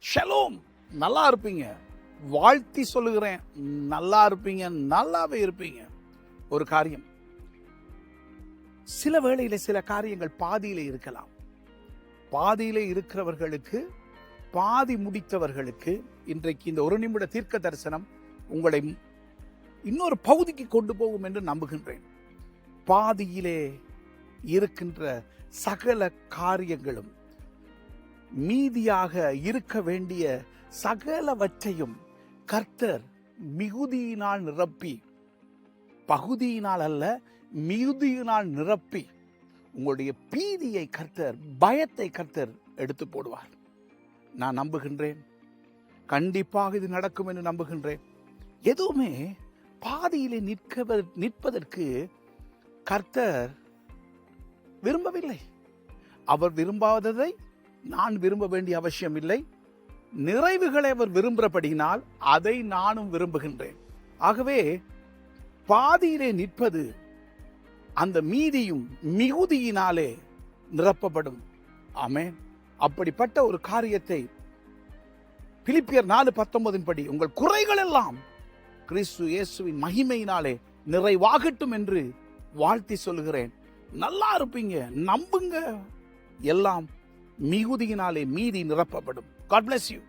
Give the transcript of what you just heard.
Shalom, நல்லா இருப்பீங்க. வாழ்த்தி சொல்லுகிறேன், நல்லா இருப்பீங்க, நல்லாவே இருப்பீங்க. ஒரு காரியம், சில வேளையில சில காரியங்கள் பாதியில இருக்கலாம். பாதியில இருக்கிறவர்களுக்கு, பாதி முடித்தவர்களுக்கு இன்றைக்கு இந்த ஒரு நிமிட தீர்க்க தரிசனம் உங்களை இன்னொரு பகுதிக்கு கொண்டு போகும் என்று நம்புகின்றேன். பாதியிலே இருக்கின்ற சகல காரியங்களும், மீதியாக இருக்க வேண்டிய சகலவற்றையும் கர்த்தர் மிகுதியினால் நிரப்பி, பகுதியினால் அல்ல மிகுதியினால் நிரப்பி, உங்களுடைய பீதியை கர்த்தர், பயத்தை கர்த்தர் எடுத்து போடுவார். நான் நம்புகின்றேன், கண்டிப்பாக இது நடக்கும் என்று நம்புகின்றேன். எதுவுமே பாதியிலே நிற்பதற்கு கர்த்தர் விரும்பவில்லை. அவர் விரும்பாததை நான் விரும்ப வேண்டிய அவசியம் இல்லை. நிறைவுகளை அவர் விரும்புகிறபடினால் அதை நானும் விரும்புகின்றேன். ஆகவே பாதியிலே நிற்பது அந்த மீதியும் மிகுதியினாலே நிரப்பப்படும். ஆமென். அப்படிப்பட்ட ஒரு காரியத்தை பிலிப்பியர் 4:19 படி உங்கள் குறைகள் எல்லாம் கிறிஸ்து இயேசுவின் மகிமையினாலே நிறைவாகட்டும் என்று வாழ்த்தி சொல்லுகிறேன். நல்லா இருப்பீங்க, நம்புங்க. எல்லாம் மிகுதியினாலே மீதி நிரப்பப்படும். God bless you.